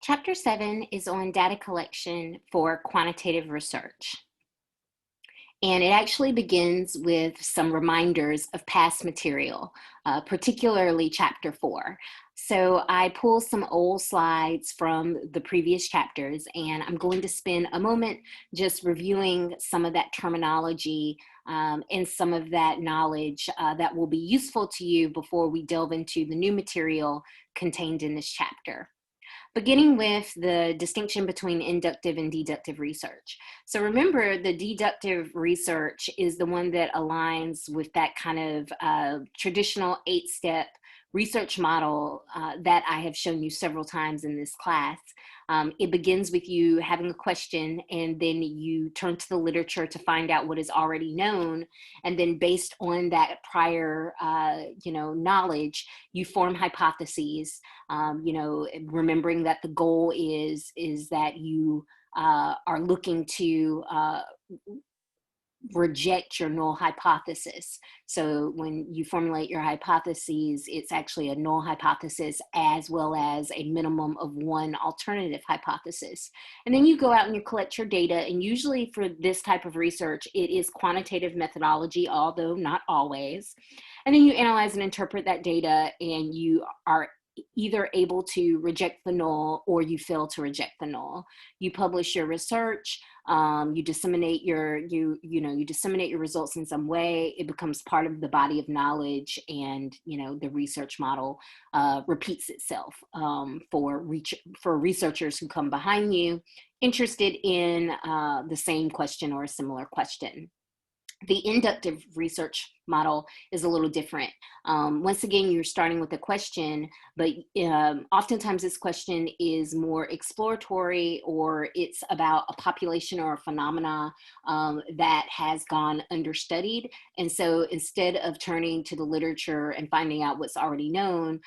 Chapter 7 is on data collection for quantitative research. And it actually begins with some reminders of past material, particularly Chapter 4. So I pull some old slides from the previous chapters, and I'm going to spend a moment just reviewing some of that terminology and some of that knowledge that will be useful to you before we delve into the new material contained in this chapter. Beginning with the distinction between inductive and deductive research. So remember, the deductive research is the one that aligns with that kind of traditional 8-step research model that I have shown you several times in this class. It begins with you having a question, and then you turn to the literature to find out what is already known. And then based on that prior knowledge, you form hypotheses, remembering that the goal is that you are looking to reject your null hypothesis. So when you formulate your hypotheses, it's actually a null hypothesis as well as a minimum of one alternative hypothesis. And then you go out and you collect your data. And usually for this type of research, it is quantitative methodology, although not always. And then you analyze and interpret that data, and you are either able to reject the null or you fail to reject the null. You publish your research, you disseminate your results in some way. It becomes part of the body of knowledge, and the research model repeats itself for researchers who come behind you interested in the same question or a similar question. The inductive research model is a little different. Once again, you're starting with a question, but oftentimes this question is more exploratory, or it's about a population or a phenomena that has gone understudied. And so instead of turning to the literature and finding out what's already known,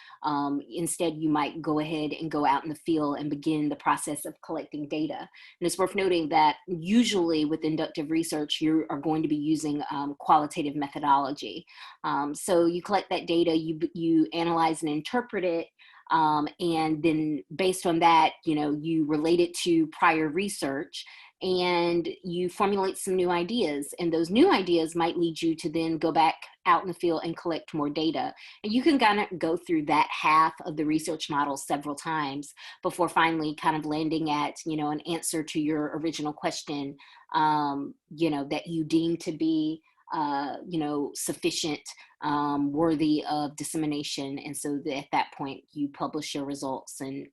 instead you might go ahead and go out in the field and begin the process of collecting data. And it's worth noting that usually with inductive research, you are going to be using qualitative methodology. So you collect that data, you analyze and interpret it, and then based on that, you relate it to prior research, and you formulate some new ideas. And those new ideas might lead you to then go back out in the field and collect more data. And you can kind of go through that half of the research model several times before finally kind of landing at, an answer to your original question, that you deem to be sufficient, worthy of dissemination. And so at that point, you publish your results. And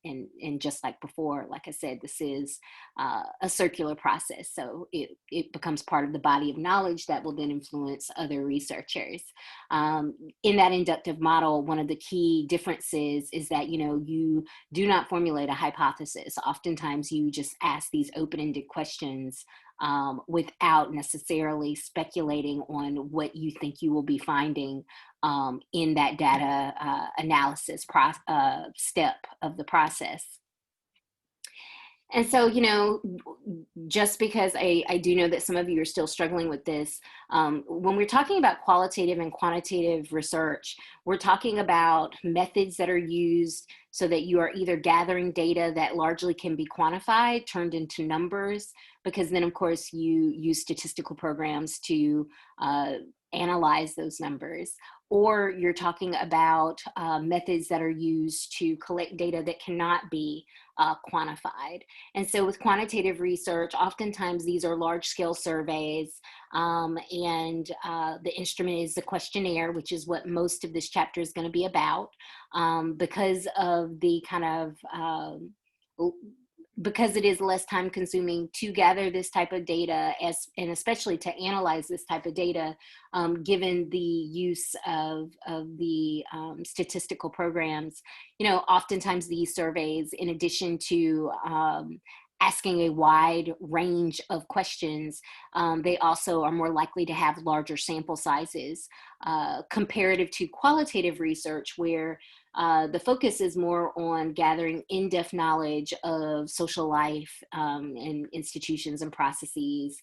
just like before, like I said, this is a circular process. So it becomes part of the body of knowledge that will then influence other researchers. In that inductive model, one of the key differences is that, you do not formulate a hypothesis. Oftentimes, you just ask these open-ended questions without necessarily speculating on what you think you will be finding in that data analysis step of the process. And so, just because I do know that some of you are still struggling with this, when we're talking about qualitative and quantitative research, we're talking about methods that are used so that you are either gathering data that largely can be quantified, turned into numbers, because then, of course, you use statistical programs to analyze those numbers. Or you're talking about methods that are used to collect data that cannot be quantified. And so with quantitative research, oftentimes these are large-scale surveys, and the instrument is the questionnaire, which is what most of this chapter is going to be about, because of the kind of because it is less time consuming to gather this type of data, and especially to analyze this type of data, given the use of the statistical programs. Oftentimes these surveys, in addition to asking a wide range of questions, they also are more likely to have larger sample sizes, comparative to qualitative research, where the focus is more on gathering in-depth knowledge of social life and institutions and processes.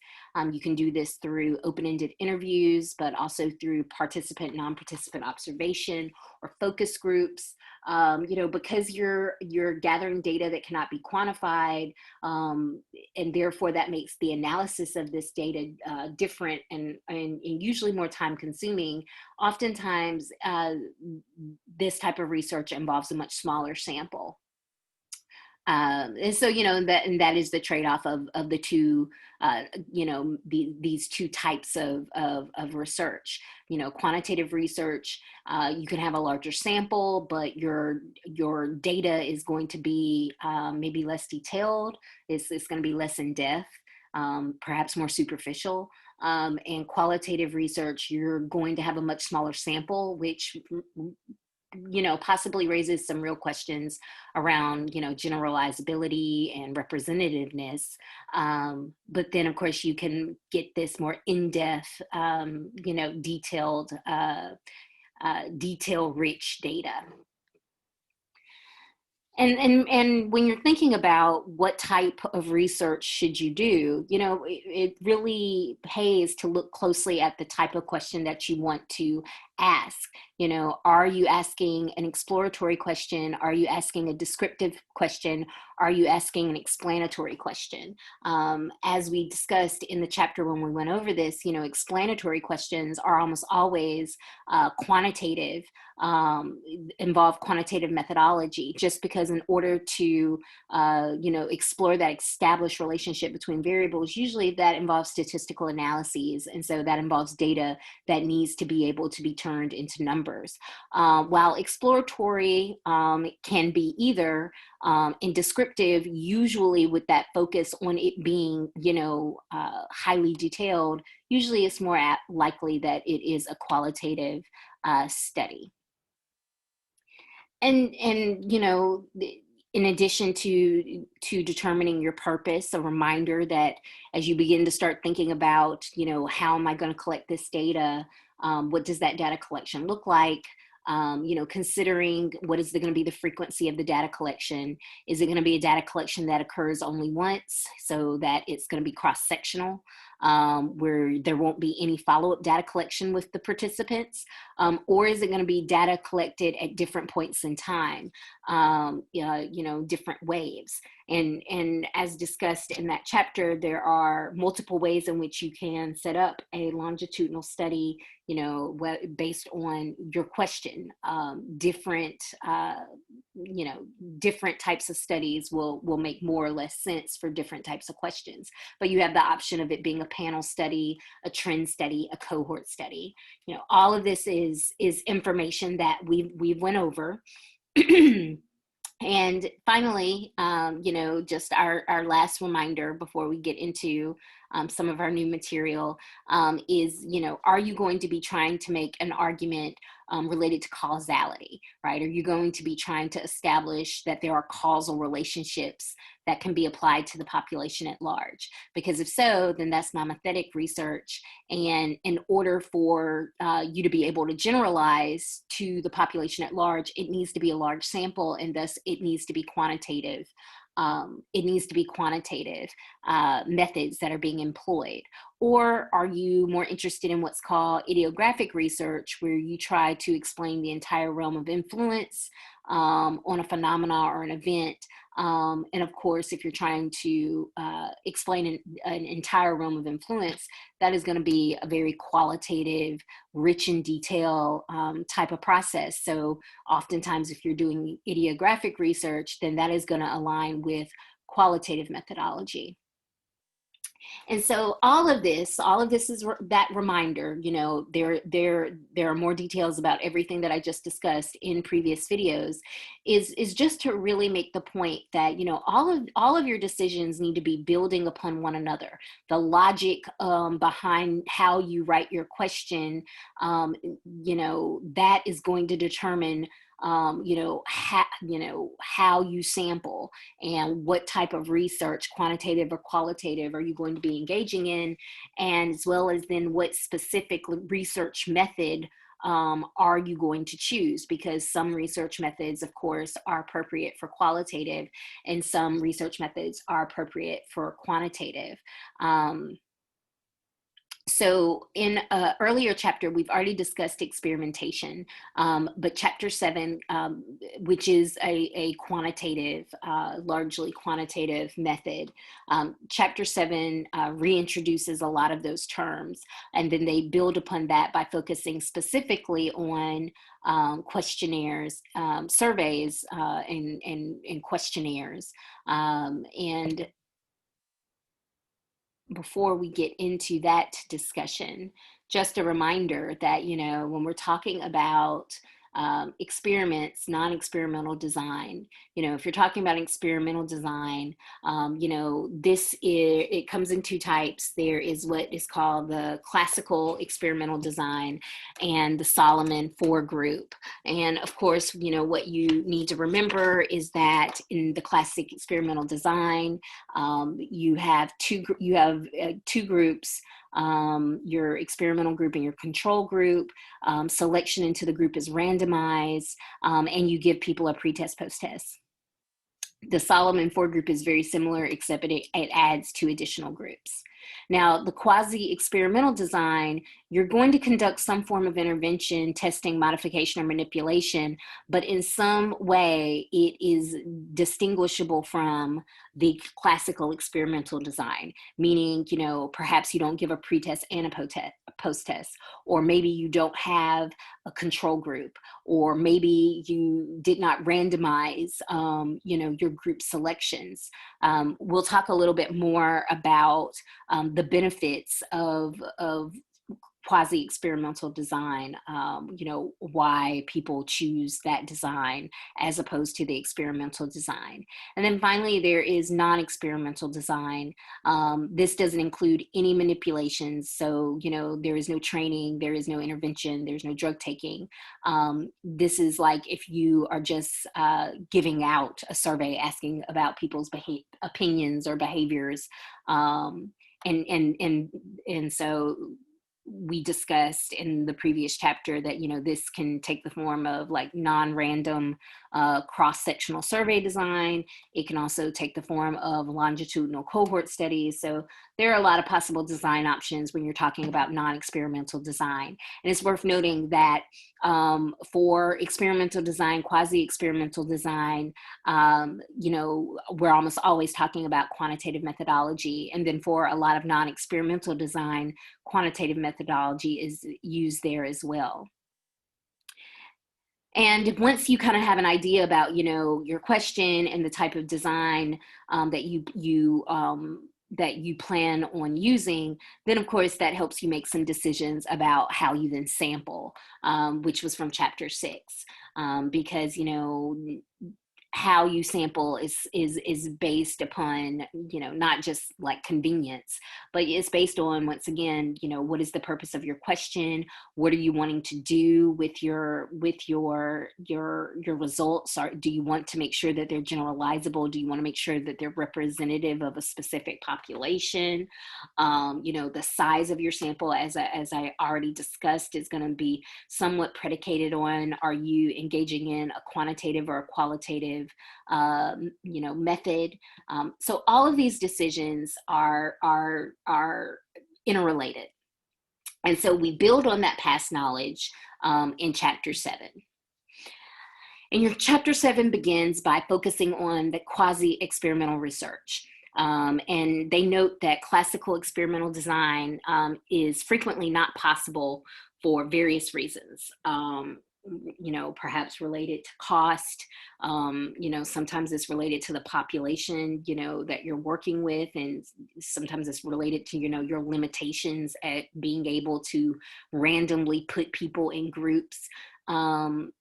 You can do this through open-ended interviews, but also through participant, non-participant observation, or focus groups, because you're gathering data that cannot be quantified, and therefore that makes the analysis of this data different and usually more time consuming. Oftentimes, this type of research involves a much smaller sample. And so, that is the trade-off of the two, these two types of research. Quantitative research, you can have a larger sample, but your data is going to be maybe less detailed. It's going to be less in depth, perhaps more superficial. And qualitative research, you're going to have a much smaller sample, which possibly raises some real questions around, generalizability and representativeness. But then, of course, you can get this more in-depth, detail-rich data. And when you're thinking about what type of research should you do, it really pays to look closely at the type of question that you want to ask. Are you asking an exploratory question? Are you asking a descriptive question? Are you asking an explanatory question? As we discussed in the chapter when we went over this, explanatory questions are almost always quantitative, involve quantitative methodology, just because in order to, explore that established relationship between variables, usually that involves statistical analyses. And so that involves data that needs to be able to be turned into numbers. While exploratory can be either, and descriptive, usually with that focus on it being, highly detailed, usually it's more likely that it is a qualitative study. And in addition to determining your purpose, a reminder that as you begin to start thinking about, how am I going to collect this data? What does that data collection look like? Considering what is going to be the frequency of the data collection. Is it going to be a data collection that occurs only once, so that it's going to be cross-sectional, where there won't be any follow-up data collection with the participants? Or is it going to be data collected at different points in time, different waves? And as discussed in that chapter, there are multiple ways in which you can set up a longitudinal study, based on your question. Different types of studies will make more or less sense for different types of questions. But you have the option of it being a panel study, a trend study, a cohort study. All of this is information that we've went over. And finally, just our last reminder before we get into some of our new material is, are you going to be trying to make an argument related to causality, right? Are you going to be trying to establish that there are causal relationships that can be applied to the population at large? Because if so, then that's nomothetic research. And in order for you to be able to generalize to the population at large, it needs to be a large sample, and thus it needs to be quantitative. Methods that are being employed. Or are you more interested in what's called idiographic research, where you try to explain the entire realm of influence on a phenomena or an event? And of course, if you're trying to explain an entire realm of influence, that is going to be a very qualitative, rich in detail type of process. So oftentimes, if you're doing idiographic research, then that is going to align with qualitative methodology. And so all of this is that reminder. There are more details about everything that I just discussed in previous videos, is just to really make the point that, all of your decisions need to be building upon one another. The logic behind how you write your question, that is going to determine how you sample, and what type of research, quantitative or qualitative, are you going to be engaging in, and as well as then what specific research method are you going to choose? Because some research methods, of course, are appropriate for qualitative, and some research methods are appropriate for quantitative. So in an earlier chapter, we've already discussed experimentation, but chapter 7, which is a quantitative, largely quantitative method, chapter 7 reintroduces a lot of those terms, and then they build upon that by focusing specifically on questionnaires, surveys, and questionnaires. And before we get into that discussion, just a reminder that, when we're talking about experiments, non-experimental design, if you're talking about experimental design, it comes in two types. There is what is called the classical experimental design and the Solomon four group. And of course, what you need to remember is that in the classic experimental design, you have two groups, your experimental group and your control group. Selection into the group is randomized, and you give people a pretest post-test. The Solomon four group is very similar, except it adds two additional groups. Now, the quasi-experimental design, you're going to conduct some form of intervention, testing, modification, or manipulation, but in some way it is distinguishable from the classical experimental design, meaning, perhaps you don't give a pretest and a post-test, or maybe you don't have a control group, or maybe you did not randomize, your group selections. We'll talk a little bit more about the benefits of quasi-experimental design, why people choose that design as opposed to the experimental design. And then finally, there is non-experimental design. This doesn't include any manipulations. So, there is no training, there is no intervention, there's no drug taking. This is like if you are just giving out a survey asking about people's opinions or behaviors. And so we discussed in the previous chapter that, this can take the form of like non-random cross-sectional survey design. It can also take the form of longitudinal cohort studies. So there are a lot of possible design options when you're talking about non-experimental design. And it's worth noting that for experimental design, quasi-experimental design, we're almost always talking about quantitative methodology. And then for a lot of non-experimental design, quantitative methodology is used there as well. And once you kind of have an idea about, your question and the type of design that you plan on using, then of course that helps you make some decisions about how you then sample, which was from chapter 6, because how you sample is based upon, not just like convenience, but it's based on, once again, what is the purpose of your question? What are you wanting to do with your results? Or do you want to make sure that they're generalizable? Do you want to make sure that they're representative of a specific population? The size of your sample, as I already discussed, is going to be somewhat predicated on, are you engaging in a quantitative or a qualitative method. So all of these decisions are interrelated. And so we build on that past knowledge in chapter 7. And your chapter 7 begins by focusing on the quasi-experimental research. And they note that classical experimental design is frequently not possible for various reasons. Perhaps related to cost. Sometimes it's related to the population, that you're working with, and sometimes it's related to, your limitations at being able to randomly put people in groups.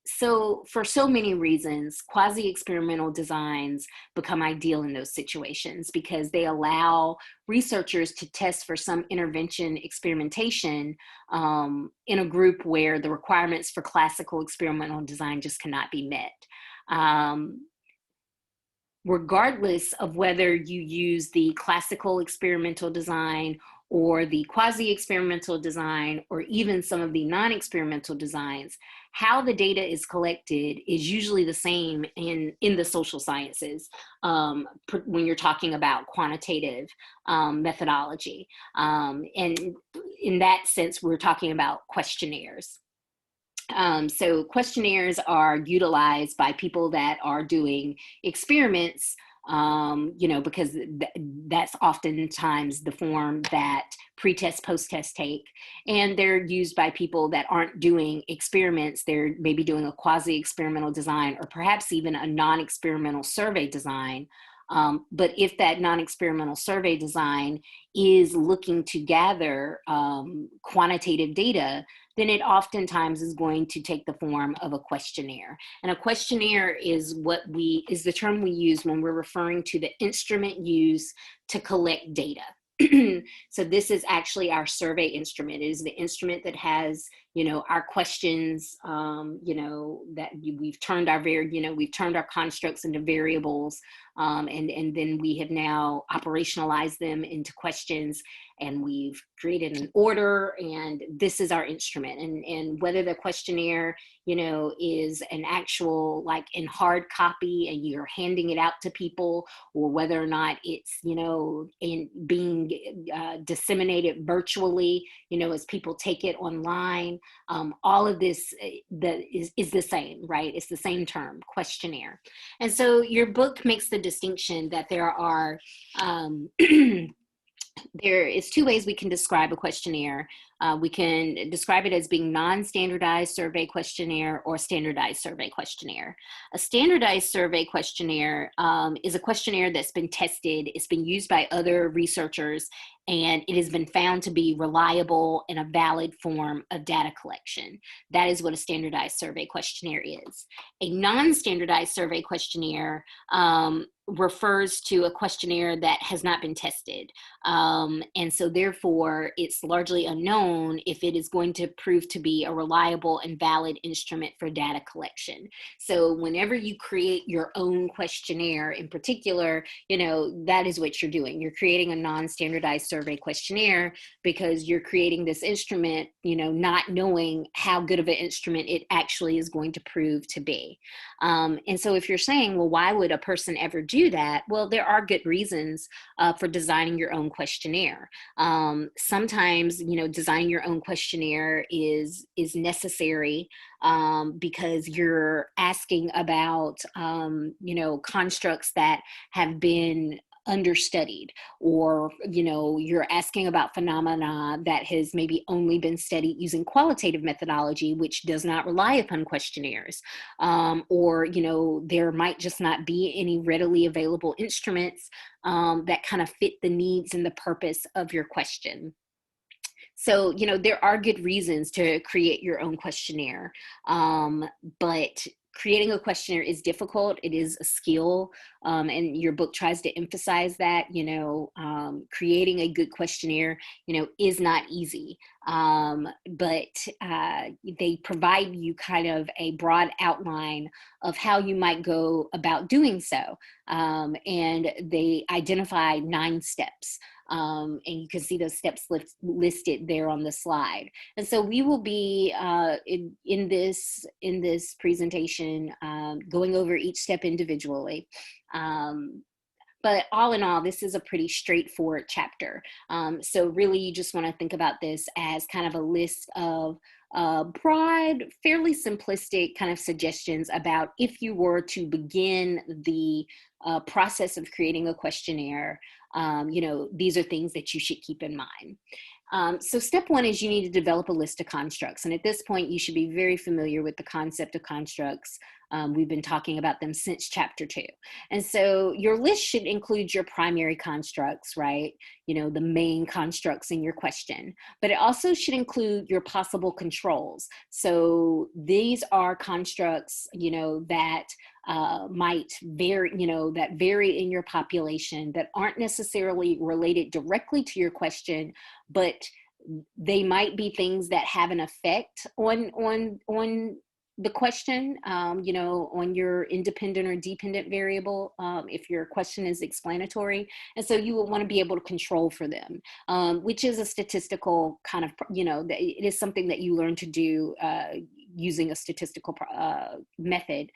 So for so many reasons, quasi-experimental designs become ideal in those situations because they allow researchers to test for some intervention experimentation in a group where the requirements for classical experimental design just cannot be met. Regardless of whether you use the classical experimental design or the quasi-experimental design, or even some of the non-experimental designs, how the data is collected is usually the same in the social sciences when you're talking about quantitative methodology. And in that sense, we're talking about questionnaires. So questionnaires are utilized by people that are doing experiments, because that's oftentimes the form that pretest, post-test take. And they're used by people that aren't doing experiments. They're maybe doing a quasi-experimental design, or perhaps even a non-experimental survey design. But if that non-experimental survey design is looking to gather quantitative data, then it oftentimes is going to take the form of a questionnaire. And a questionnaire is the term we use when we're referring to the instrument used to collect data. So this is actually our survey instrument. It is the instrument that has, our questions, that we've turned our constructs into variables, and then we have now operationalized them into questions, and we've created an order, and this is our instrument. And whether the questionnaire, is an actual, like in hard copy and you're handing it out to people, or whether or not it's, in being disseminated virtually, as people take it online, all of this is the same, right? It's the same term, questionnaire. And so your book makes the distinction that there are there is two ways we can describe a questionnaire. We can describe it as being non-standardized survey questionnaire or standardized survey questionnaire. A standardized survey questionnaire is a questionnaire that's been tested, it's been used by other researchers, and it has been found to be reliable and a valid form of data collection. That is what a standardized survey questionnaire is. A non-standardized survey questionnaire refers to a questionnaire that has not been tested. And so therefore, it's largely unknown if it is going to prove to be a reliable and valid instrument for data collection. So whenever you create your own questionnaire in particular, that is what you're doing. You're creating a non-standardized survey questionnaire because you're creating this instrument, not knowing how good of an instrument it actually is going to prove to be. And so if you're saying, well, why would a person ever do that? Well, there are good reasons for designing your own questionnaire. Sometimes, designing your own questionnaire is necessary because you're asking about, constructs that have been understudied, or you're asking about phenomena that has maybe only been studied using qualitative methodology, which does not rely upon questionnaires, or there might just not be any readily available instruments that kind of fit the needs and the purpose of your question. So, there are good reasons to create your own questionnaire, but creating a questionnaire is difficult. It is a skill, and your book tries to emphasize that, creating a good questionnaire, is not easy, but they provide you kind of a broad outline of how you might go about doing so, and they identify 9 steps. And you can see those steps listed there on the slide. And so we will be in this presentation going over each step individually. But all in all, this is a pretty straightforward chapter. So really, you just want to think about this as kind of a list of broad, fairly simplistic kind of suggestions about if you were to begin the process of creating a questionnaire. These are things that you should keep in mind. So step 1 is you need to develop a list of constructs. And at this point, you should be very familiar with the concept of constructs. We've been talking about them since chapter 2. And so your list should include your primary constructs, right? The main constructs in your question, but it also should include your possible controls. So these are constructs, that might vary, that vary in your population, that aren't necessarily related directly to your question, but they might be things that have an effect on the question, on your independent or dependent variable, if your question is explanatory. And so you will want to be able to control for them, which is a statistical kind of, it is something that you learn to do using a statistical method.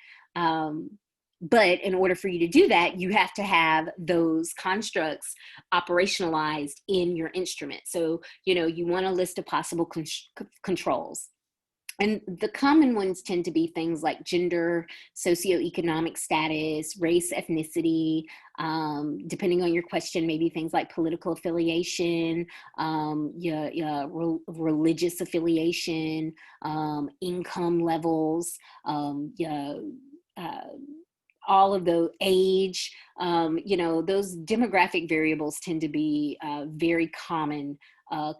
But in order for you to do that, you have to have those constructs operationalized in your instrument. So, you want a list of possible controls. And the common ones tend to be things like gender, socioeconomic status, race, ethnicity, depending on your question, maybe things like political affiliation, religious affiliation, income levels, all of the age, those demographic variables tend to be very common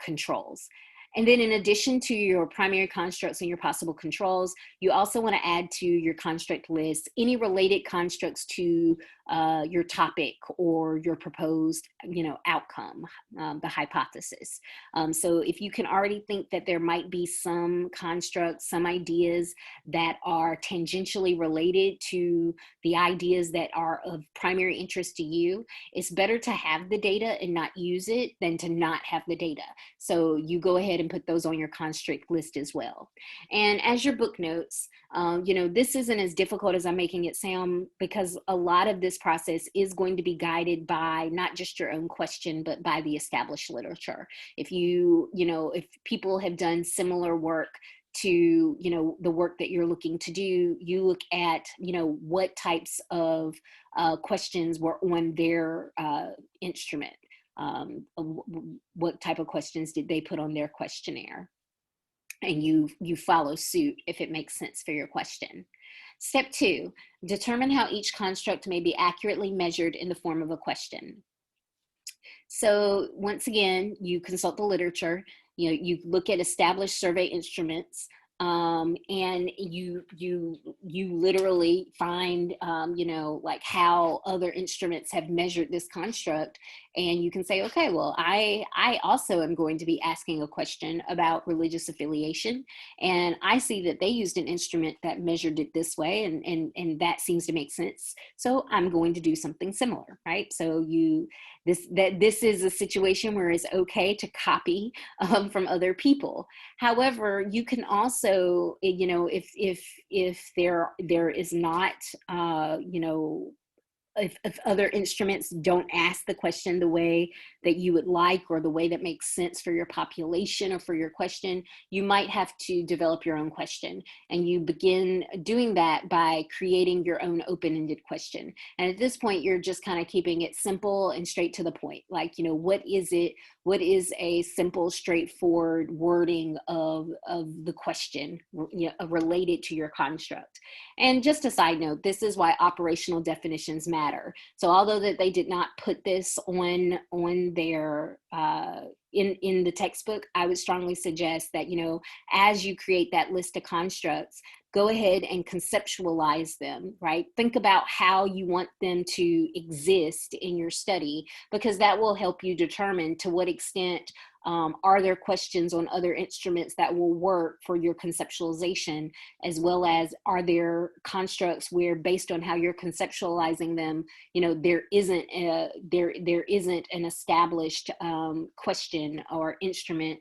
controls. And then in addition to your primary constructs and your possible controls, you also want to add to your construct list any related constructs to your topic or your proposed, outcome, the hypothesis. So if you can already think that there might be some constructs, some ideas that are tangentially related to the ideas that are of primary interest to you, it's better to have the data and not use it than to not have the data. So you go ahead and put those on your construct list as well. And as your book notes, this isn't as difficult as I'm making it sound, because a lot of this process is going to be guided by not just your own question, but by the established literature. If if people have done similar work to, the work that you're looking to do, you look at, what types of questions were on their instrument. What type of questions did they put on their questionnaire? And you follow suit if it makes sense for your question. Step 2, determine how each construct may be accurately measured in the form of a question. So once again, you consult the literature, you look at established survey instruments, and you literally find, like how other instruments have measured this construct. And you can say, okay, well, I also am going to be asking a question about religious affiliation. And I see that they used an instrument that measured it this way, and that seems to make sense. So I'm going to do something similar, right? So this is a situation where it's okay to copy from other people. However, you can also, if there is not, if other instruments don't ask the question the way that you would like, or the way that makes sense for your population or for your question, you might have to develop your own question. And you begin doing that by creating your own open-ended question. And at this point, you're just kind of keeping it simple and straight to the point. Like, what is a simple, straightforward wording of the question, related to your construct? And just a side note, this is why operational definitions matter. So although that they did not put this on their in the textbook, I would strongly suggest that, as you create that list of constructs, go ahead and conceptualize them, right? Think about how you want them to exist in your study, because that will help you determine to what extent are there questions on other instruments that will work for your conceptualization, as well as are there constructs where, based on how you're conceptualizing them, there isn't an established question or instrument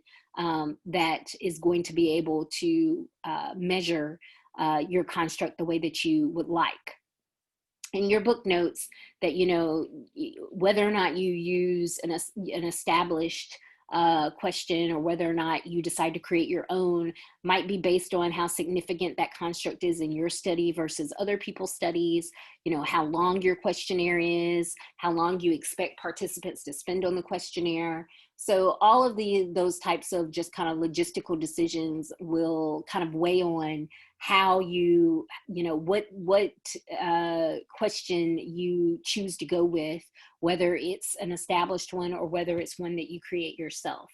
that is going to be able to measure your construct the way that you would like. And your book notes that, whether or not you use an established question, or whether or not you decide to create your own, might be based on how significant that construct is in your study versus other people's studies, how long your questionnaire is, how long you expect participants to spend on the questionnaire. So all of those types of just kind of logistical decisions will kind of weigh on how what question you choose to go with, whether it's an established one or whether it's one that you create yourself.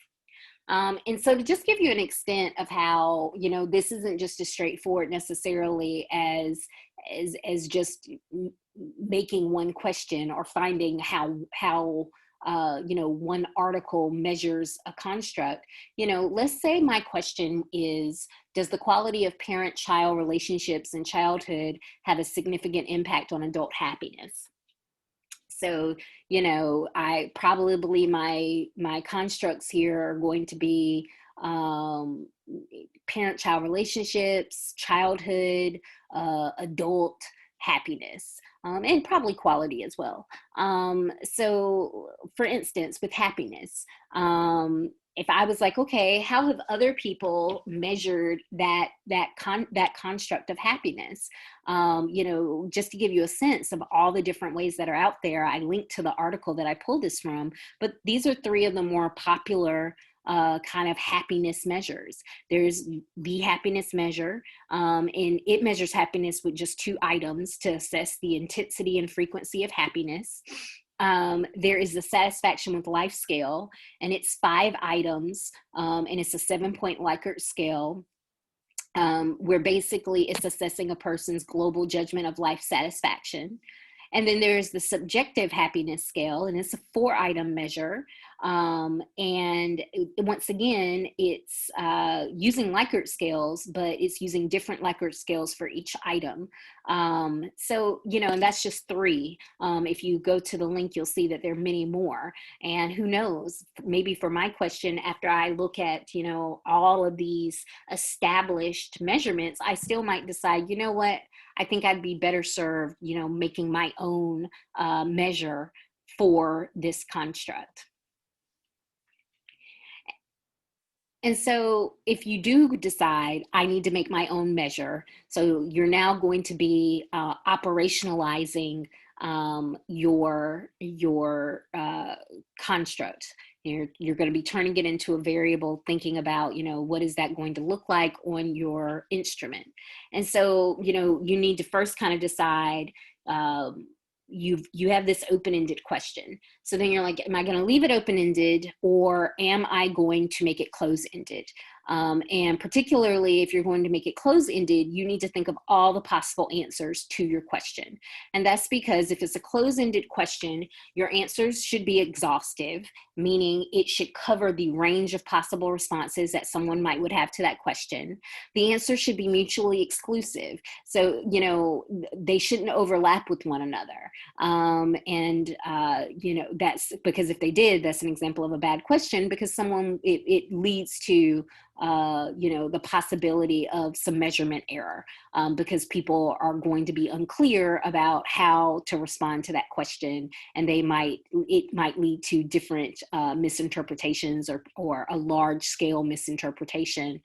And so to just give you an extent of how, this isn't just as straightforward necessarily as just making one question or finding how one article measures a construct. Let's say my question is, does the quality of parent-child relationships in childhood have a significant impact on adult happiness? So, I probably, my constructs here are going to be parent-child relationships, childhood, adult happiness, and probably quality as well. So for instance, with happiness, if I was like, okay, how have other people measured that construct of happiness? Just to give you a sense of all the different ways that are out there, I linked to the article that I pulled this from, but these are three of the more popular kind of happiness measures. There's the happiness measure, and it measures happiness with just 2 items to assess the intensity and frequency of happiness. There is the satisfaction with life scale, and it's 5 items, and it's a 7-point Likert scale, where basically it's assessing a person's global judgment of life satisfaction. And then there's the subjective happiness scale, and it's a 4-item measure. And once again, it's using Likert scales, but it's using different Likert scales for each item. So, and that's just 3. If you go to the link, you'll see that there are many more. And who knows, maybe for my question, after I look at, all of these established measurements, I still might decide, you know what, I think I'd be better served, making my own measure for this construct. And so if you do decide I need to make my own measure, so you're now going to be operationalizing your construct. You're going to be turning it into a variable, thinking about, what is that going to look like on your instrument? And so, you need to first kind of decide, you have this open-ended question. So then you're like, am I going to leave it open-ended, or am I going to make it close-ended? And particularly if you're going to make it close-ended, you need to think of all the possible answers to your question. And that's because if it's a close-ended question, your answers should be exhaustive, meaning it should cover the range of possible responses that someone would have to that question. The answers should be mutually exclusive. So, they shouldn't overlap with one another. That's because if they did, that's an example of a bad question, because it leads to the possibility of some measurement error, because people are going to be unclear about how to respond to that question, and it might lead to different misinterpretations or a large scale misinterpretation.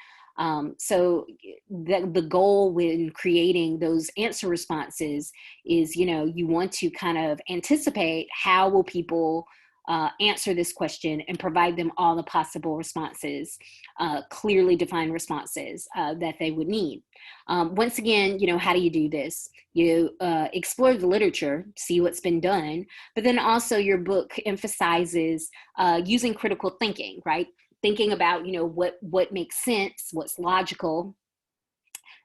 So the goal when creating those answer responses is, you want to kind of anticipate how will people answer this question and provide them all the possible responses, clearly defined responses that they would need. Once again, how do you do this? You explore the literature, see what's been done, but then also your book emphasizes using critical thinking, right? Thinking about, what makes sense, what's logical.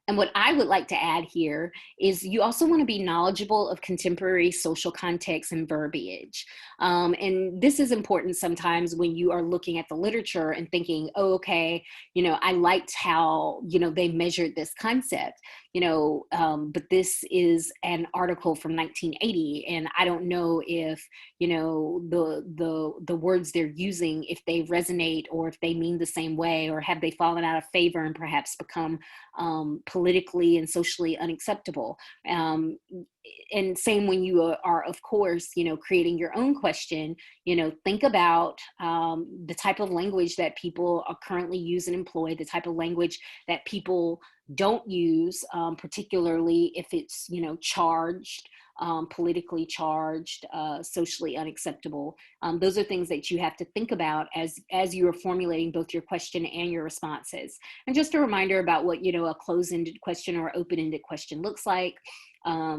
And what I would like to add here is you also want to be knowledgeable of contemporary social context and verbiage. And this is important sometimes when you are looking at the literature and thinking, oh, okay, I liked how, they measured this concept, but this is an article from 1980, and I don't know if, the words they're using, if they resonate or if they mean the same way, or have they fallen out of favor and perhaps become politically and socially unacceptable. And same when you are, of course, creating your own question, think about the type of language that people are currently use and employ, the type of language that people don't use, particularly if it's, charged, politically charged, socially unacceptable. Those are things that you have to think about as you are formulating both your question and your responses. And just a reminder about what, a closed-ended question or open-ended question looks like.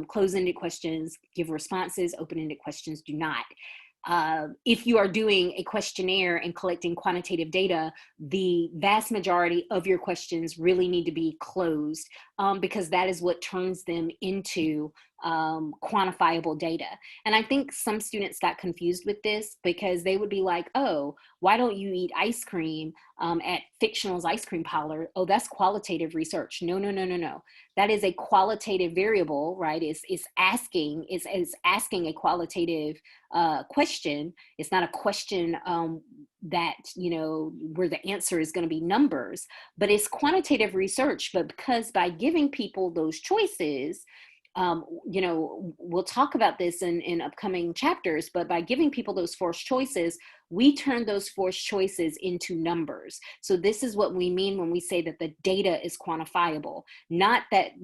Closed-ended questions give responses, open-ended questions do not. If you are doing a questionnaire and collecting quantitative data, the vast majority of your questions really need to be closed, because that is what turns them into quantifiable data. And I think some students got confused with this because they would be like, oh, why don't you eat ice cream at Fictional's ice cream parlor? Oh, that's qualitative research. No, no, no, no, no. That is a qualitative variable, right? It's asking a qualitative question. It's not a question that, where the answer is going to be numbers, but it's quantitative research. But because by giving people those choices, we'll talk about this in upcoming chapters, but by giving people those forced choices, we turn those forced choices into numbers. So this is what we mean when we say that the data is quantifiable, not that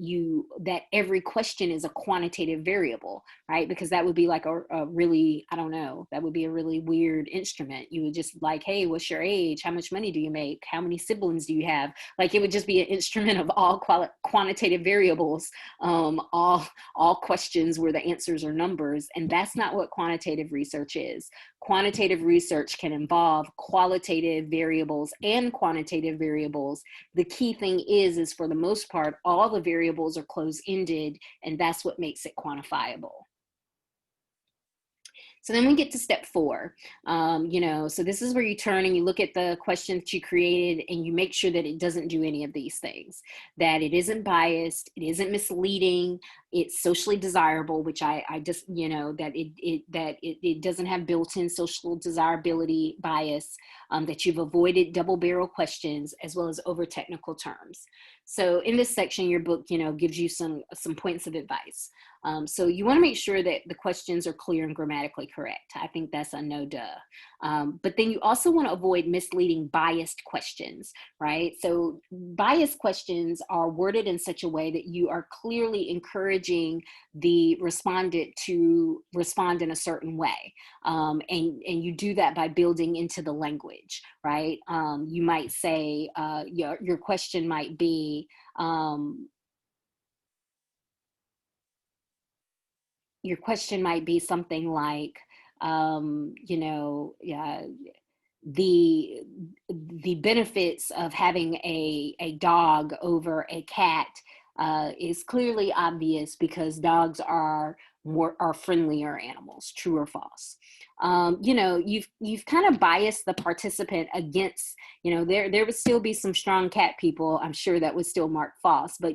every question is a quantitative variable, right? Because that would be like a really, I don't know, that would be a really weird instrument. You would just like, hey, what's your age? How much money do you make? How many siblings do you have? Like it would just be an instrument of all quantitative variables, all questions where the answers are numbers. And that's not what quantitative research is. Quantitative research can involve qualitative variables and quantitative variables. The key thing is for the most part, all the variables are closed-ended, and that's what makes it quantifiable. So then we get to step 4. So this is where you turn and you look at the question that you created and you make sure that it doesn't do any of these things, that it isn't biased, it isn't misleading, it's socially desirable, which I just, that it doesn't have built-in social desirability bias, that you've avoided double barrel questions as well as over technical terms. So in this section, your book, gives you some points of advice. So you want to make sure that the questions are clear and grammatically correct. I think that's a no duh. But then you also want to avoid misleading biased questions, right? So biased questions are worded in such a way that you are clearly encouraging the respondent to respond in a certain way. And you do that by building into the language, right? You might say, your question might be, something like, the benefits of having a dog over a cat is clearly obvious because dogs are friendlier animals. True or false? You've kind of biased the participant against. There would still be some strong cat people, I'm sure, that would still mark false. But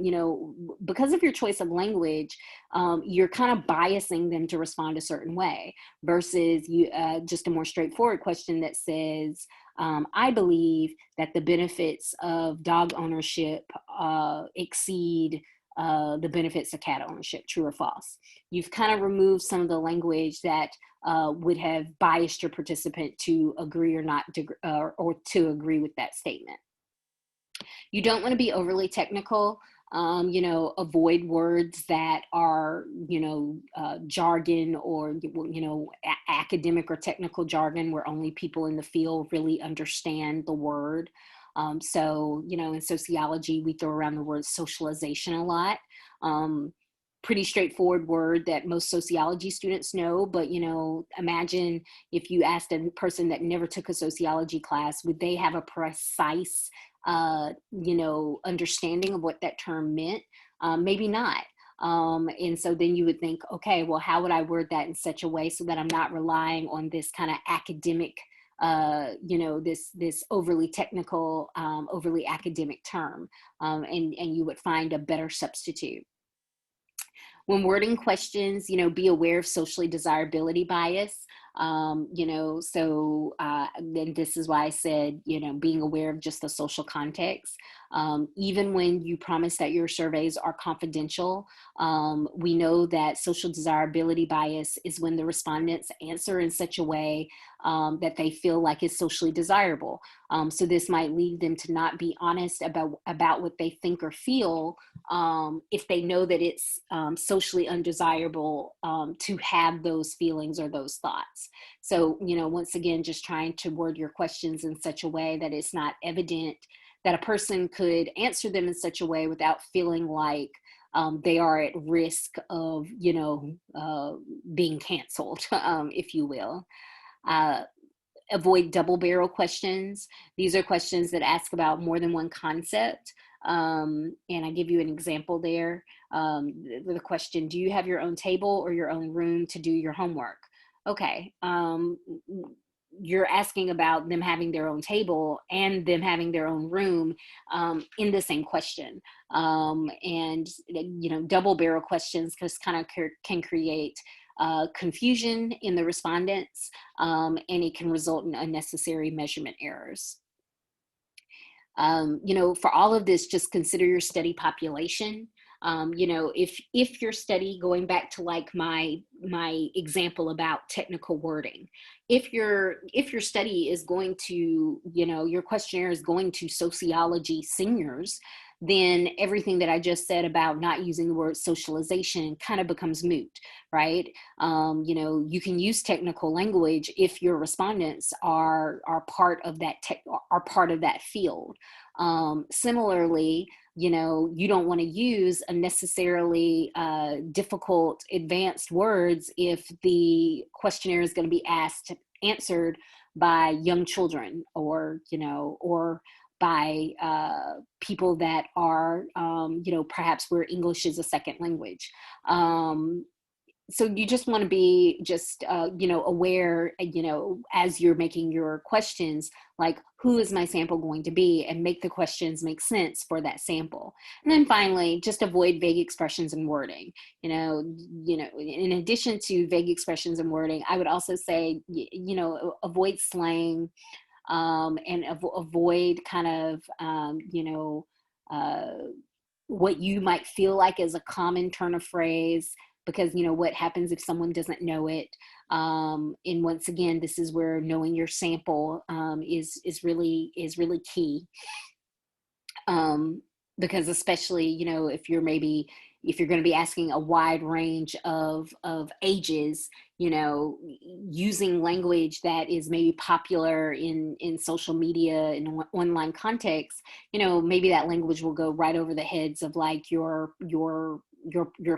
because of your choice of language, you're kind of biasing them to respond a certain way. Versus just a more straightforward question that says, I believe that the benefits of dog ownership exceed the benefits of cat ownership. True or false? You've kind of removed some of the language that would have biased your participant to agree or not to, or to agree with that statement. You don't want to be overly technical. Avoid words that are, jargon or, academic or technical jargon where only people in the field really understand the word. So, in sociology, we throw around the word socialization a lot. Pretty straightforward word that most sociology students know, but, imagine if you asked a person that never took a sociology class, would they have a precise understanding of what that term meant? Maybe not. And so then you would think, okay, well, how would I word that in such a way so that I'm not relying on this kind of academic, this overly technical, overly academic term, and you would find a better substitute. When wording questions, be aware of socially desirability bias. Then this is why I said, being aware of just the social context. Even when you promise that your surveys are confidential, we know that social desirability bias is when the respondents answer in such a way that they feel like it's socially desirable. So this might lead them to not be honest about what they think or feel if they know that it's socially undesirable to have those feelings or those thoughts. So, once again, just trying to word your questions in such a way that it's not evident that a person could answer them in such a way without feeling like they are at risk of, being canceled, if you will. Avoid double barrel questions. These are questions that ask about more than one concept. And I give you an example there with a question, do you have your own table or your own room to do your homework? Okay, you're asking about them having their own table and them having their own room in the same question. And, double barrel questions just kind of can create confusion in the respondents, and it can result in unnecessary measurement errors. For all of this, just consider your study population. If your study, going back to like my example about technical wording, if your study is going to, your questionnaire is going to sociology seniors, then everything that I just said about not using the word socialization kind of becomes moot, right? You can use technical language if your respondents are part of that are part of that field. Similarly, you don't want to use unnecessarily difficult advanced words if the questionnaire is going to be answered by young children, or by people that are perhaps where English is a second language. So you just want to be just aware, as you're making your questions, like, who is my sample going to be, and make the questions make sense for that sample. And then finally, just avoid vague expressions and wording. In addition to vague expressions and wording, I would also say, avoid slang, and avoid kind of what you might feel like is a common turn of phrase, because what happens if someone doesn't know it. And once again, this is where knowing your sample is really key. Because especially, if you're going to be asking a wide range of ages, using language that is maybe popular in social media and online context, maybe that language will go right over the heads of like your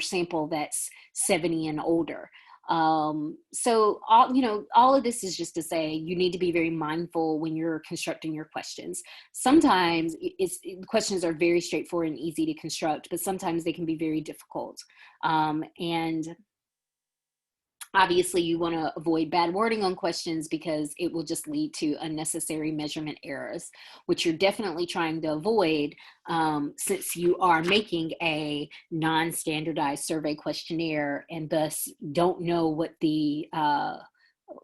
sample that's 70 and older. So all of this is just to say, you need to be very mindful when you're constructing your questions. Sometimes questions are very straightforward and easy to construct, but sometimes they can be very difficult. And obviously, you want to avoid bad wording on questions, because it will just lead to unnecessary measurement errors, which you're definitely trying to avoid, since you are making a non-standardized survey questionnaire and thus don't know what the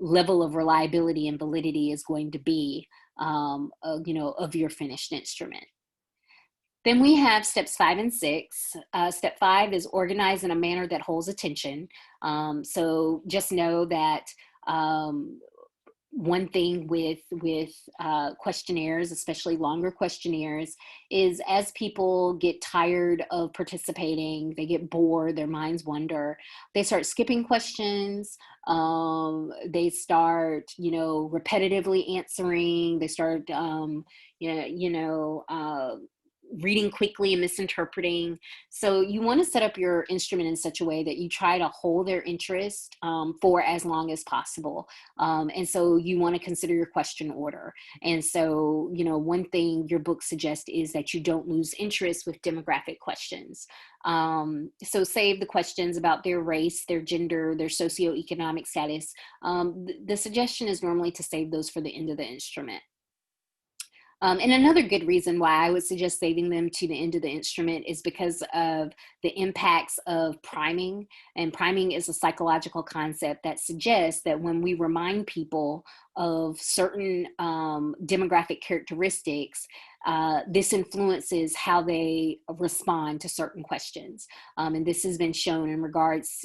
level of reliability and validity is going to be, of your finished instrument. Then we have steps 5 and 6. Step 5 is organize in a manner that holds attention. So just know that one thing with questionnaires, especially longer questionnaires, is as people get tired of participating, they get bored, their minds wander, they start skipping questions, they start repetitively answering, they start reading quickly and misinterpreting. So you want to set up your instrument in such a way that you try to hold their interest for as long as possible. And so you want to consider your question order. And so, one thing your book suggests is that you don't lose interest with demographic questions. So save the questions about their race, their gender, their socioeconomic status. The suggestion is normally to save those for the end of the instrument. And another good reason why I would suggest saving them to the end of the instrument is because of the impacts of priming. And priming is a psychological concept that suggests that when we remind people of certain demographic characteristics, this influences how they respond to certain questions. And this has been shown in regards,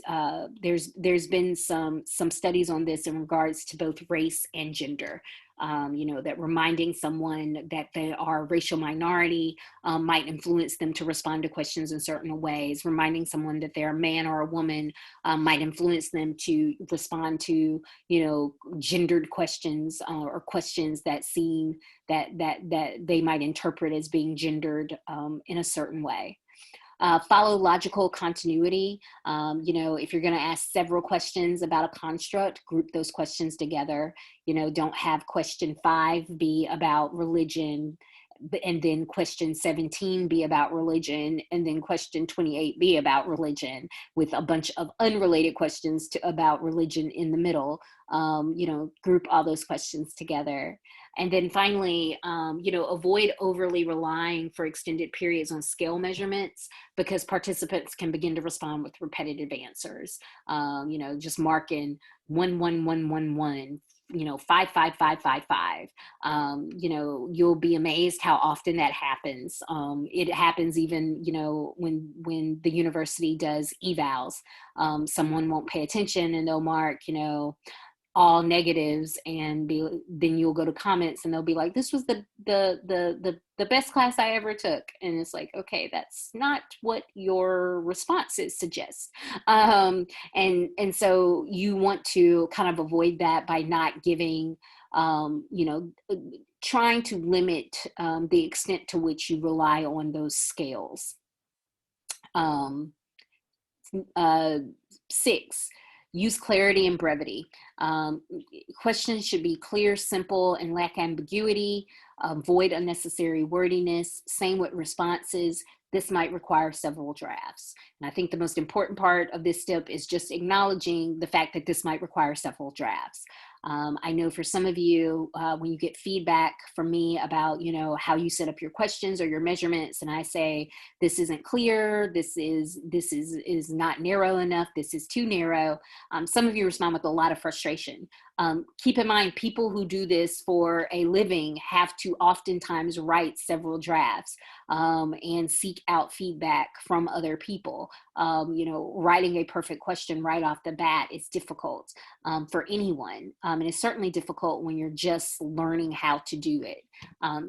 there's been some studies on this in regards to both race and gender. That reminding someone that they are a racial minority might influence them to respond to questions in certain ways. Reminding someone that they're a man or a woman might influence them to respond to, gendered questions or questions that seem that they might interpret as being gendered in a certain way. Follow logical continuity. If you're going to ask several questions about a construct, group those questions together. Don't have question 5 be about religion and then question 17 be about religion, and then question 28 be about religion, with a bunch of unrelated questions about religion in the middle. Group all those questions together. And then finally, avoid overly relying for extended periods on scale measurements, because participants can begin to respond with repetitive answers. Just mark in 11111, 55555. You'll be amazed how often that happens. It happens even, when the university does evals. Someone won't pay attention and they'll mark, all negatives, and then you'll go to comments and they'll be like, this was the best class I ever took. And it's like, okay, that's not what your responses suggest. And so you want to kind of avoid that by not giving, trying to limit the extent to which you rely on those scales. 6, use clarity and brevity. Questions should be clear, simple, and lack ambiguity. Avoid unnecessary wordiness. Same with responses. This might require several drafts. And I think the most important part of this step is just acknowledging the fact that this might require several drafts. I know for some of you, when you get feedback from me about, how you set up your questions or your measurements, and I say, this isn't clear, this is not narrow enough, this is too narrow. Some of you respond with a lot of frustration. Keep in mind, people who do this for a living have to oftentimes write several drafts and seek out feedback from other people. Writing a perfect question right off the bat is difficult for anyone. And it's certainly difficult when you're just learning how to do it.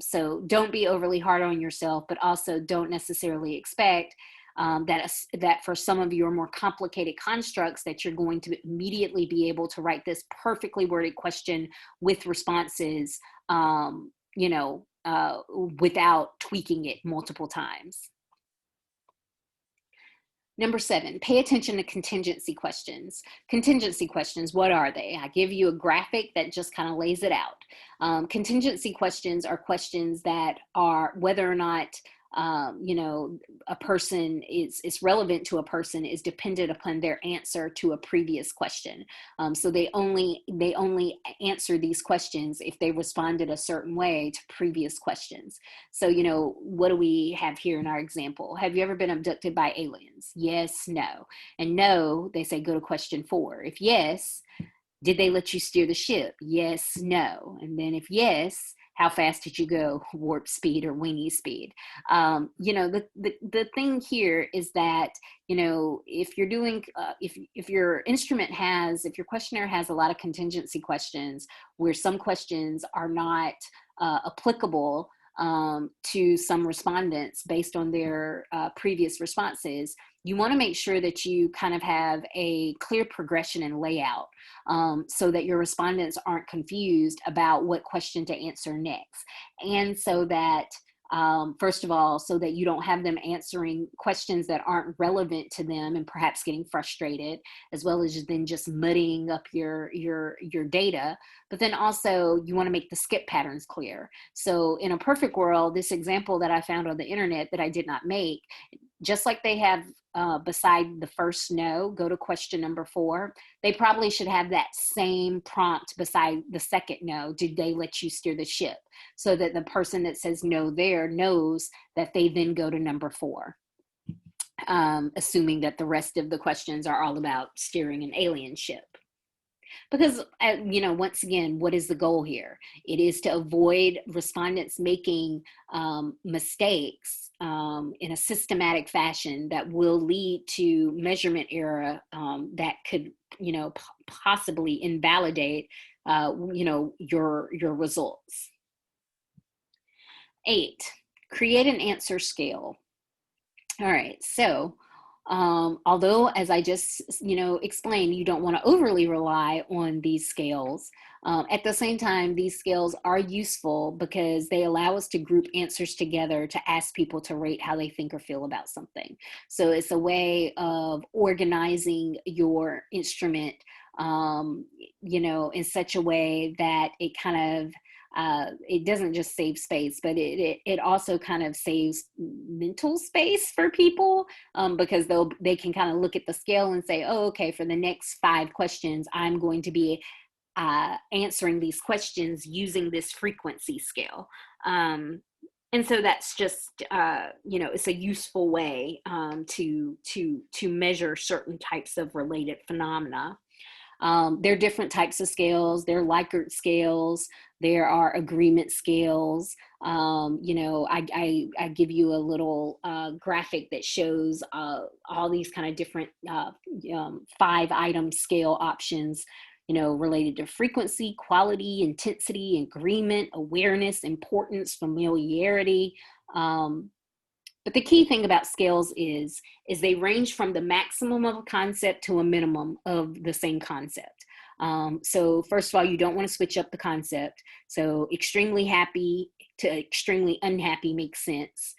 So don't be overly hard on yourself, but also don't necessarily expect that for some of your more complicated constructs that you're going to immediately be able to write this perfectly worded question with responses, without tweaking it multiple times. Number 7, pay attention to contingency questions. Contingency questions, what are they? I give you a graphic that just kind of lays it out. Contingency questions are questions that are whether or not a person is relevant to a person is dependent upon their answer to a previous question. So they only answer these questions if they responded a certain way to previous questions. So, what do we have here in our example? Have you ever been abducted by aliens? Yes, no. And no, they say go to question 4. If yes, did they let you steer the ship? Yes, no. And then if yes, how fast did you go? Warp speed or weenie speed? The thing here is that, if you're doing, if your questionnaire has a lot of contingency questions where some questions are not applicable to some respondents based on their previous responses, you want to make sure that you kind of have a clear progression and layout so that your respondents aren't confused about what question to answer next. And so that, first of all, so that you don't have them answering questions that aren't relevant to them and perhaps getting frustrated, as well as then just muddying up your data. But then also you want to make the skip patterns clear. So in a perfect world, this example that I found on the internet that I did not make, just like they have beside the first no, go to question number 4, they probably should have that same prompt beside the second no, did they let you steer the ship? So that the person that says no there knows that they then go to number 4, assuming that the rest of the questions are all about steering an alien ship. Because, once again, what is the goal here? It is to avoid respondents making mistakes in a systematic fashion that will lead to measurement error that could, possibly invalidate, your results. 8, create an answer scale. All right, so although, as I just, explained, you don't want to overly rely on these scales. At the same time, these scales are useful because they allow us to group answers together to ask people to rate how they think or feel about something. So it's a way of organizing your instrument, in such a way that it kind of it doesn't just save space, but it also kind of saves mental space for people, because they can kind of look at the scale and say, oh, okay, for the next 5 questions, I'm going to be answering these questions using this frequency scale. And so that's just, it's a useful way to measure certain types of related phenomena. There are different types of scales. There are Likert scales. There are agreement scales. I give you a little graphic that shows all these kind of different 5-item scale options, related to frequency, quality, intensity, agreement, awareness, importance, familiarity. But the key thing about scales is they range from the maximum of a concept to a minimum of the same concept. So first of all, you don't want to switch up the concept. So extremely happy to extremely unhappy makes sense.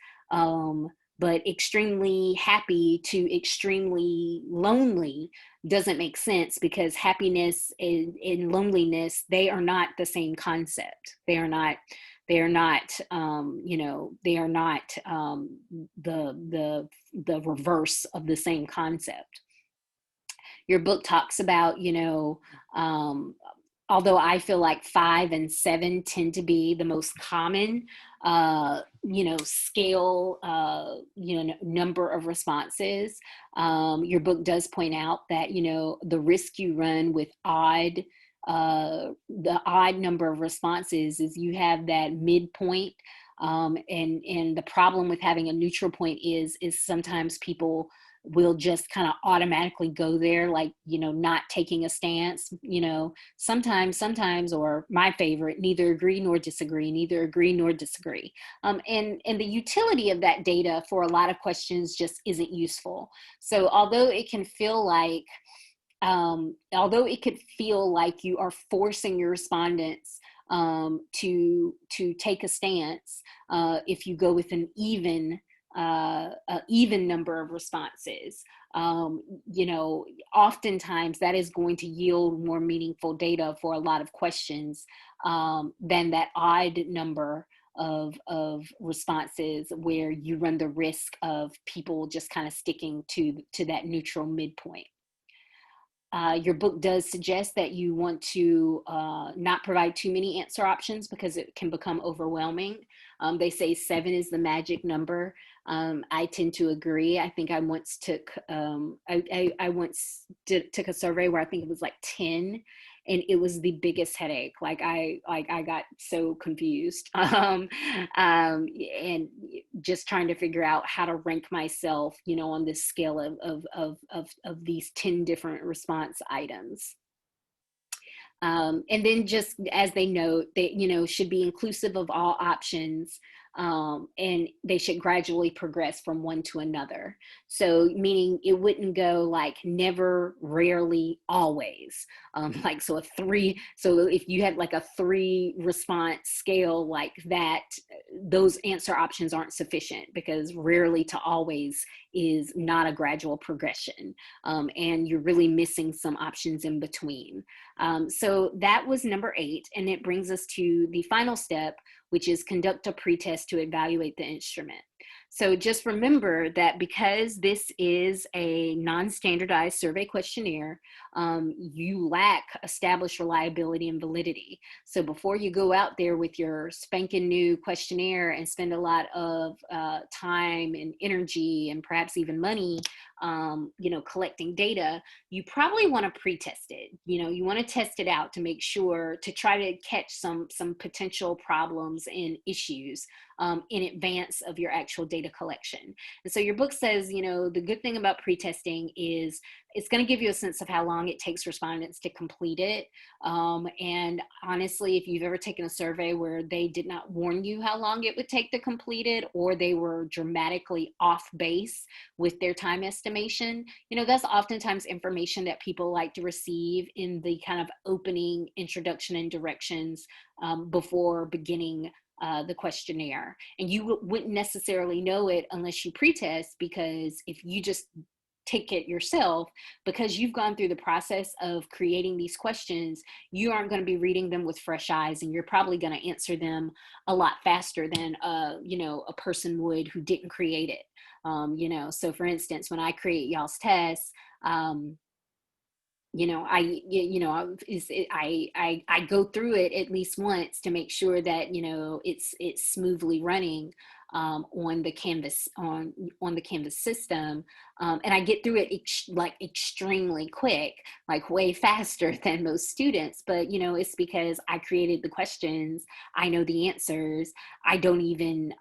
But extremely happy to extremely lonely doesn't make sense, because happiness and loneliness, they are not the same concept. They are not they are not the reverse of the same concept. Your book talks about, although I feel like 5 and 7 tend to be the most common, scale, number of responses. Your book does point out that, the risk you run with the odd number of responses is you have that midpoint. And the problem with having a neutral point is sometimes people will just kind of automatically go there, like, not taking a stance, sometimes, or my favorite, neither agree nor disagree, neither agree nor disagree. And the utility of that data for a lot of questions just isn't useful. So although it could feel like you are forcing your respondents to take a stance, if you go with an even number of responses, oftentimes that is going to yield more meaningful data for a lot of questions than that odd number of responses, where you run the risk of people just kind of sticking to that neutral midpoint. Your book does suggest that you want to not provide too many answer options, because it can become overwhelming. They say 7 is the magic number. I tend to agree. I think I once took took a survey where I think it was like 10, and it was the biggest headache. I got so confused, and just trying to figure out how to rank myself, on this scale of these 10 different response items. And then, just as they note, they should be inclusive of all options, and they should gradually progress from one to another. So meaning it wouldn't go like never, rarely, always. So a 3. So if you had like a 3 response scale like that, those answer options aren't sufficient, because rarely to always is not a gradual progression, and you're really missing some options in between. So that was number 8, and it brings us to the final step, which is conduct a pretest to evaluate the instrument. So just remember that because this is a non-standardized survey questionnaire, you lack established reliability and validity. So before you go out there with your spanking new questionnaire and spend a lot of time and energy and perhaps even money, collecting data, you probably want to pre-test it. You want to test it out to make sure, to try to catch some potential problems and issues in advance of your actual data collection. And so your book says, the good thing about pre-testing is it's going to give you a sense of how long it takes respondents to complete it. And honestly, if you've ever taken a survey where they did not warn you how long it would take to complete it, or they were dramatically off base with their time estimation, that's oftentimes information that people like to receive in the kind of opening introduction and directions before beginning the questionnaire. And you wouldn't necessarily know it unless you pretest, because if you just take it yourself, because you've gone through the process of creating these questions, you aren't going to be reading them with fresh eyes, and you're probably going to answer them a lot faster than a person would who didn't create it. So for instance, when I create y'all's tests, I go through it at least once to make sure that it's smoothly running on the Canvas system, and I get through it extremely quick, like way faster than most students. But it's because I created the questions, I know the answers, I don't even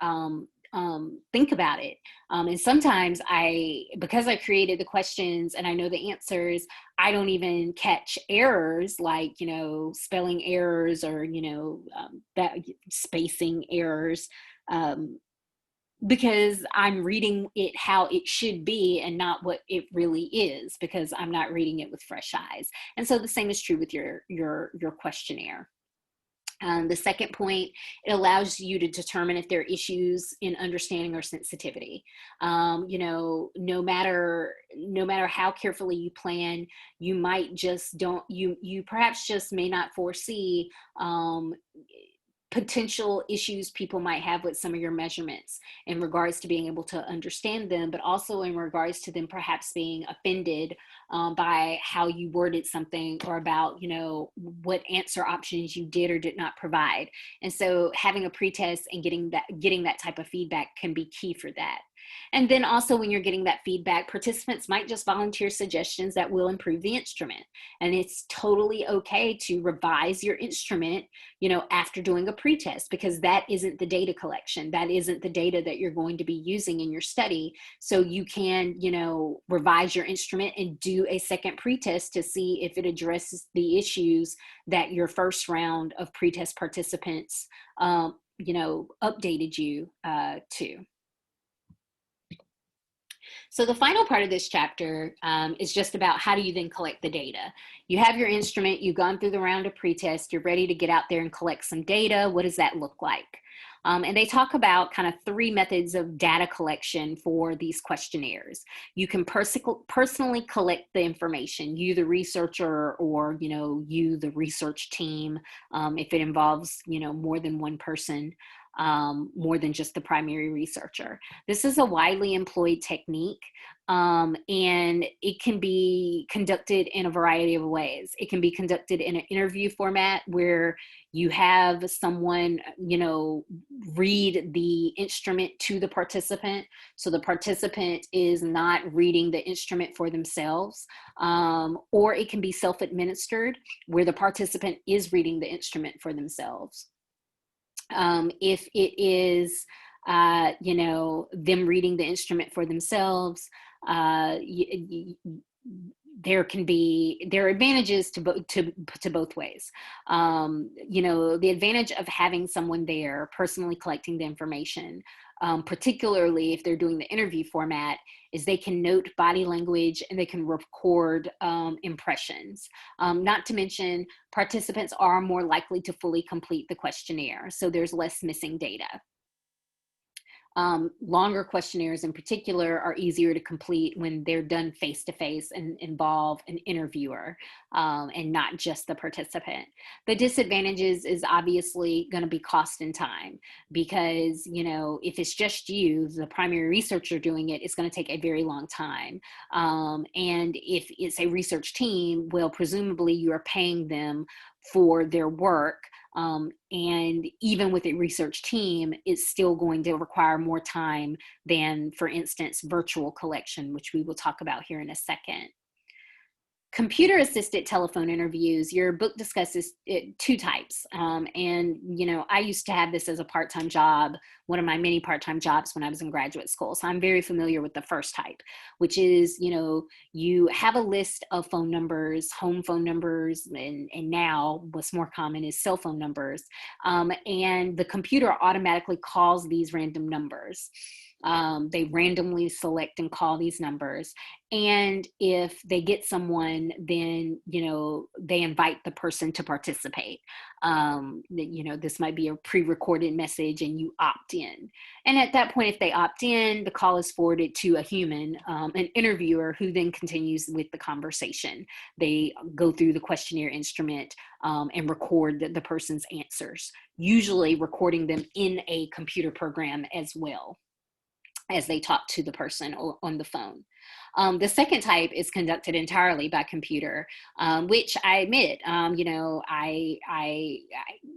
think about it. And sometimes because I created the questions and I know the answers, I don't even catch errors like, spelling errors or, that spacing errors, because I'm reading it how it should be and not what it really is, because I'm not reading it with fresh eyes. And so the same is true with your questionnaire. The second point, it allows you to determine if there are issues in understanding or sensitivity. No matter how carefully you plan, you might just you perhaps just may not foresee potential issues people might have with some of your measurements in regards to being able to understand them, but also in regards to them perhaps being offended by how you worded something, or about what answer options you did or did not provide. And so having a pretest and getting that type of feedback can be key for that. And then also, when you're getting that feedback, participants might just volunteer suggestions that will improve the instrument. And it's totally okay to revise your instrument, after doing a pretest, because that isn't the data collection. That isn't the data that you're going to be using in your study. So you can, revise your instrument and do a second pretest to see if it addresses the issues that your first round of pretest participants, updated you to. So the final part of this chapter is just about how do you then collect the data. You have your instrument, you've gone through the round of pretest, you're ready to get out there and collect some data. What does that look like? And they talk about kind of 3 methods of data collection for these questionnaires. You can personally collect the information, you the researcher, or you the research team, if it involves more than one person. More than just the primary researcher. This is a widely employed technique, and it can be conducted in a variety of ways. It can be conducted in an interview format where you have someone, read the instrument to the participant. So the participant is not reading the instrument for themselves. Or it can be self-administered, where the participant is reading the instrument for themselves. If it is, them reading the instrument for themselves, there are advantages to both ways. The advantage of having someone there personally collecting the information, particularly if they're doing the interview format, is they can note body language and they can record impressions. Not to mention, participants are more likely to fully complete the questionnaire, so there's less missing data. Longer questionnaires in particular are easier to complete when they're done face-to-face and involve an interviewer, and not just the participant. The disadvantages is obviously going to be cost and time, because if it's just you, the primary researcher doing it, it's going to take a very long time. And if it's a research team, well, presumably you are paying them for their work. And even with a research team, it's still going to require more time than, for instance, virtual collection, which we will talk about here in a second. Computer-assisted telephone interviews, your book discusses 2 types. And, I used to have this as a part-time job, one of my many part-time jobs when I was in graduate school. So I'm very familiar with the first type, which is, you have a list of phone numbers, home phone numbers, and now what's more common is cell phone numbers. And the computer automatically calls these random numbers. They randomly select and call these numbers. And if they get someone, then, they invite the person to participate. This might be a pre-recorded message and you opt in. And at that point, if they opt in, the call is forwarded to a human, an interviewer, who then continues with the conversation. They go through the questionnaire instrument and record the person's answers, usually recording them in a computer program as well as they talk to the person on the phone. The second type is conducted entirely by computer, which I admit,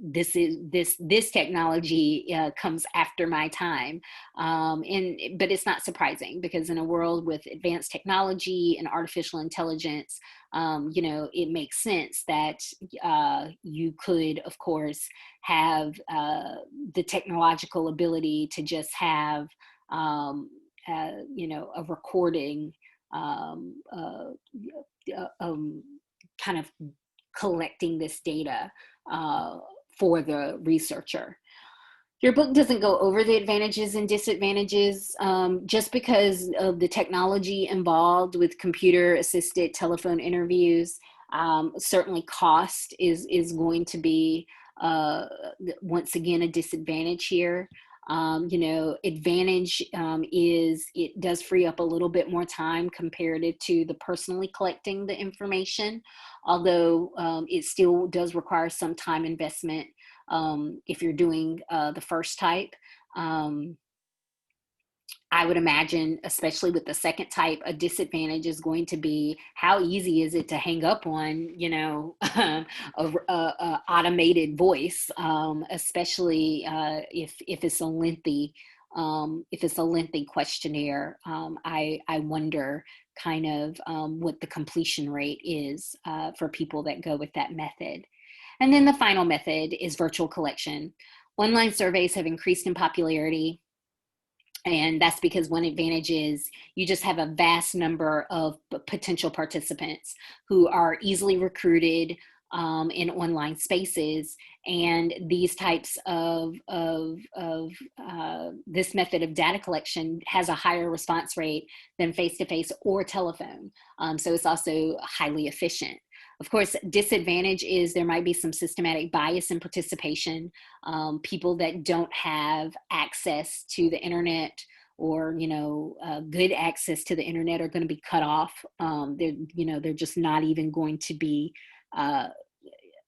this technology comes after my time, but it's not surprising, because in a world with advanced technology and artificial intelligence, it makes sense that you could, of course, have the technological ability to just have a recording, kind of collecting this data for the researcher. Your book doesn't go over the advantages and disadvantages, just because of the technology involved with computer-assisted telephone interviews. Certainly cost is going to be, once again, a disadvantage here. Advantage is it does free up a little bit more time compared to the personally collecting the information, although it still does require some time investment if you're doing the first type. I would imagine, especially with the second type, a disadvantage is going to be how easy is it to hang up on, a automated voice, especially if it's a lengthy questionnaire. I wonder kind of what the completion rate is for people that go with that method. And then the final method is virtual collection. Online surveys have increased in popularity. And that's because one advantage is you just have a vast number of potential participants who are easily recruited in online spaces. And these types of this method of data collection has a higher response rate than face-to-face or telephone. So it's also highly efficient. Of course, disadvantage is there might be some systematic bias in participation. People that don't have access to the internet or, good access to the internet are going to be cut off. They're just not even going to be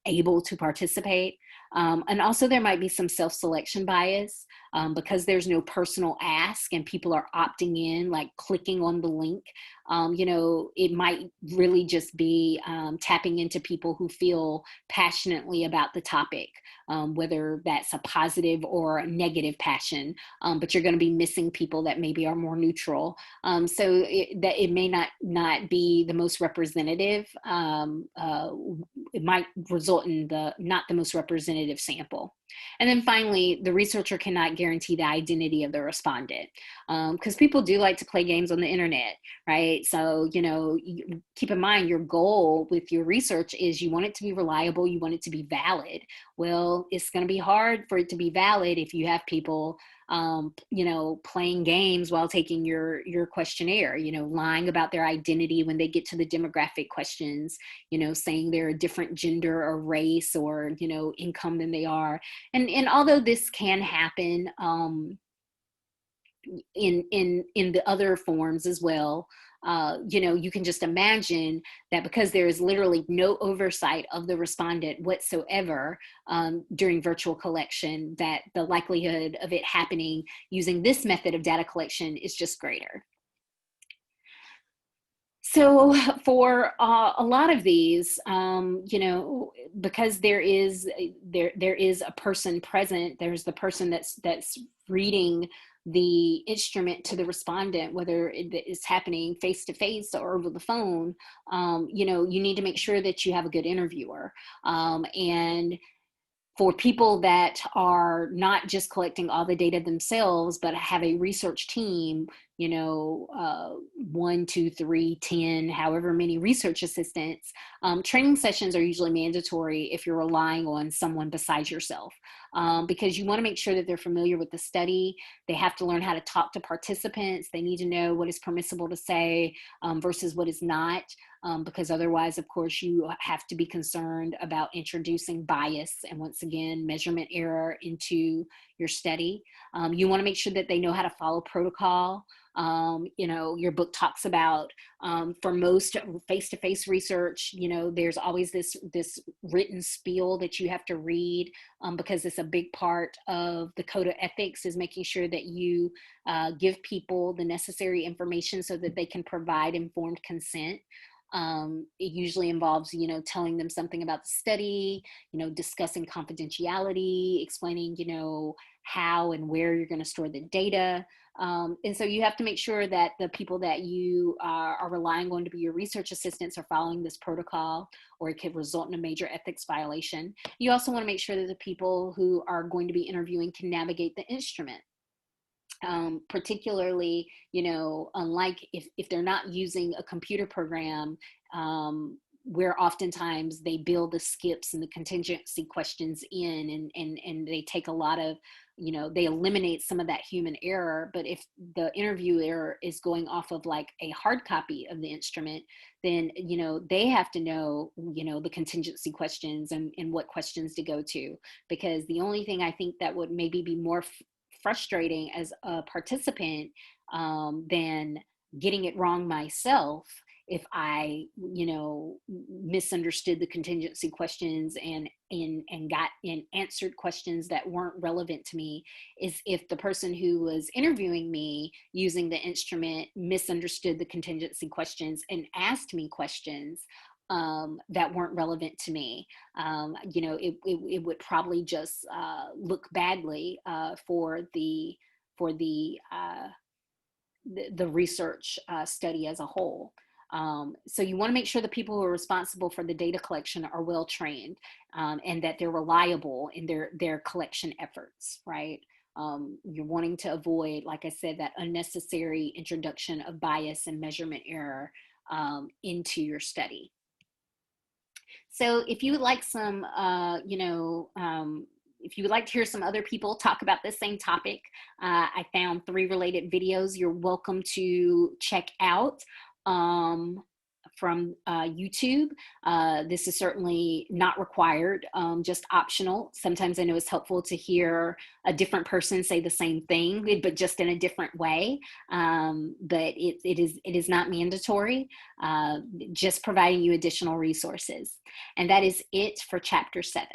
able to participate. And also there might be some self-selection bias because there's no personal ask and people are opting in, like clicking on the link. It might really just be tapping into people who feel passionately about the topic, whether that's a positive or a negative passion, but you're going to be missing people that maybe are more neutral. So it may not be the most representative. It might result in not the most representative sample. And then finally, the researcher cannot guarantee the identity of the respondent because people do like to play games on the internet, right? So, keep in mind your goal with your research is you want it to be reliable, you want it to be valid. Well, it's going to be hard for it to be valid if you have people playing games while taking your questionnaire, lying about their identity when they get to the demographic questions, saying they're a different gender or race or, income than they are. And although this can happen in the other forms as well, you can just imagine that because there is literally no oversight of the respondent whatsoever during virtual collection, that the likelihood of it happening using this method of data collection is just greater. So for a lot of these, because there is a person present, there's the person that's reading the instrument to the respondent, whether it is happening face to face or over the phone. You need to make sure that you have a good interviewer, and For people that are not just collecting all the data themselves, but have a research team, 1, 2, 3, 10, however many research assistants, training sessions are usually mandatory if you're relying on someone besides yourself, because you want to make sure that they're familiar with the study. They have to learn how to talk to participants. They need to know what is permissible to say versus what is not. Because otherwise, of course, you have to be concerned about introducing bias and, once again, measurement error into your study. You want to make sure that they know how to follow protocol. Your book talks about, for most face-to-face research, there's always this written spiel that you have to read, because it's a big part of the code of ethics, is making sure that you give people the necessary information so that they can provide informed consent. It usually involves, telling them something about the study, discussing confidentiality, explaining, how and where you're going to store the data. And so you have to make sure that the people that you are relying on to be your research assistants are following this protocol, or it could result in a major ethics violation. You also want to make sure that the people who are going to be interviewing can navigate the instrument. Particularly, unlike if they're not using a computer program, where oftentimes they build the skips and the contingency questions in, and they take a lot of, they eliminate some of that human error. But if the interviewer is going off of like a hard copy of the instrument, then, they have to know, the contingency questions and what questions to go to. Because the only thing I think that would maybe be more frustrating as a participant than getting it wrong myself, if I, misunderstood the contingency questions and got and answered questions that weren't relevant to me, is if the person who was interviewing me using the instrument misunderstood the contingency questions and asked me questions that weren't relevant to me. It would probably just look badly for the research study as a whole. So you want to make sure the people who are responsible for the data collection are well trained, and that they're reliable in their collection efforts, right? You're wanting to avoid, like I said, that unnecessary introduction of bias and measurement error into your study. So if you would like some, if you would like to hear some other people talk about this same topic, I found 3 related videos you're welcome to check out from YouTube. This is certainly not required, just optional. Sometimes I know it's helpful to hear a different person say the same thing, but just in a different way. But it is not mandatory, just providing you additional resources. And that is it for Chapter 7.